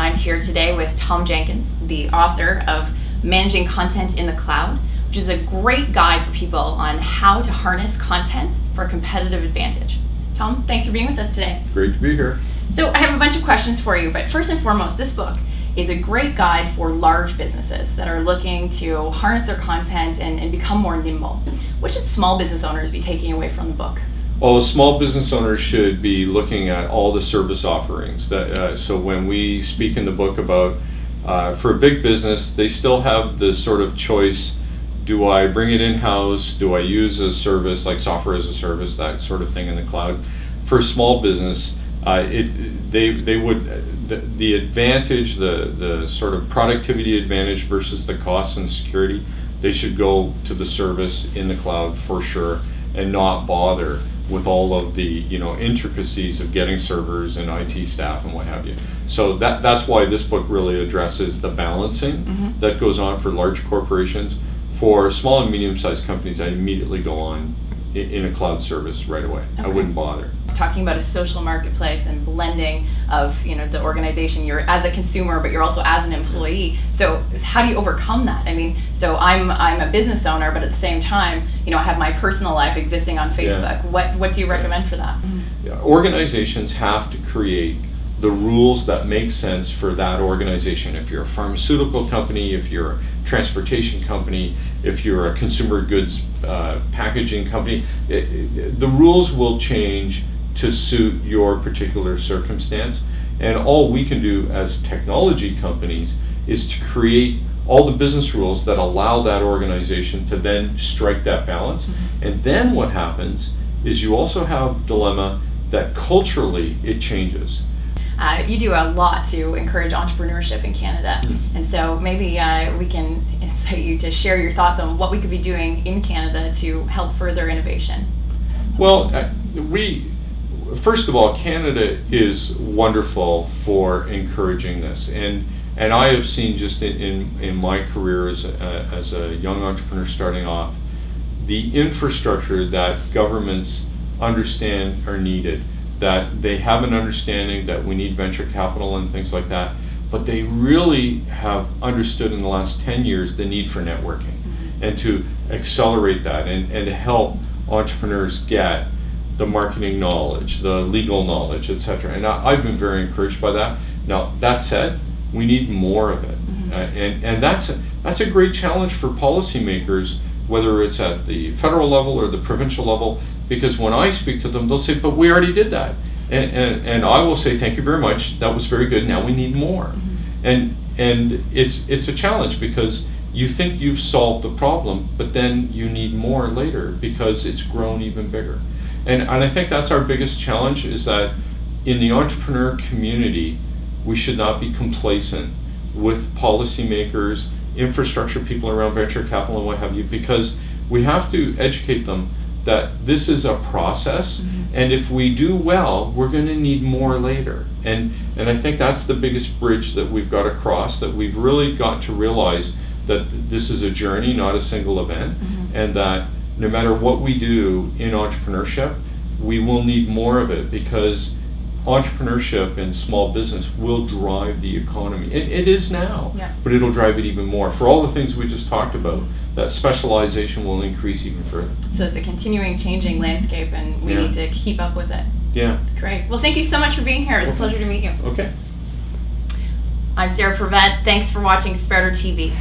I'm here today with Tom Jenkins, the author of Managing Content in the Cloud, which is a great guide for people on how to harness content for a competitive advantage. Tom, thanks for being with us today. Great to be here. So I have a bunch of questions for you, but first and foremost, this book is a great guide for large businesses that are looking to harness their content and become more nimble. What should small business owners be taking away from the book? Well, small business owners should be looking at all the service offerings. So when we speak in the book about, for a big business, they still have the sort of choice, do I bring it in-house, do I use a service like software as a service, that sort of thing in the cloud. For a small business, the advantage, the sort of productivity advantage versus the cost and security, they should go to the service in the cloud for sure and not bother with all of the intricacies of getting servers and IT staff and what have you. So that's why this book really addresses the balancing that goes on for large corporations. For small and medium-sized companies, I immediately go on in a cloud service right away. Okay. I wouldn't bother. Talking about a social marketplace and blending of the organization, you're as a consumer, but you're also as an employee. So how do you overcome that? I mean, so I'm a business owner, but at the same time, I have my personal life existing on Facebook. Yeah. What do you recommend for that? Yeah. Organizations have to create the rules that make sense for that organization. If you're a pharmaceutical company, if you're a transportation company, if you're a consumer goods packaging company, the rules will change to suit your particular circumstance. And all we can do as technology companies is to create all the business rules that allow that organization to then strike that balance. And then what happens is you also have a dilemma that culturally it changes. You do a lot to encourage entrepreneurship in Canada, and so maybe we can incite you to share your thoughts on what we could be doing in Canada to help further innovation. Well, first of all, Canada is wonderful for encouraging this, and I have seen just in my career as a young entrepreneur starting off, the infrastructure that governments understand are needed, that they have an understanding that we need venture capital and things like that, but they really have understood in the last 10 years the need for networking and to accelerate that and to help entrepreneurs get the marketing knowledge, the legal knowledge, etc. And I've been very encouraged by that. Now, that said, we need more of it. And that's a great challenge for policymakers, whether it's at the federal level or the provincial level, because when I speak to them, they'll say, but we already did that. And I will say, thank you very much, that was very good, now we need more. And it's a challenge because you think you've solved the problem, but then you need more later because it's grown even bigger. And I think that's our biggest challenge, is that in the entrepreneur community, we should not be complacent with policymakers, infrastructure people around venture capital and what have you, because we have to educate them that this is a process, and if we do well, we're going to need more later. And I think that's the biggest bridge that we've got to cross, that we've really got to realize that this is a journey, not a single event, and that no matter what we do in entrepreneurship, we will need more of it, because entrepreneurship and small business will drive the economy. It is now, but it'll drive it even more. For all the things we just talked about, that specialization will increase even further. So it's a continuing changing landscape, and we need to keep up with it. Yeah. Great. Well, thank you so much for being here. It was a pleasure to meet you. Okay. I'm Sarah Prevette. Thanks for watching Sprouter TV.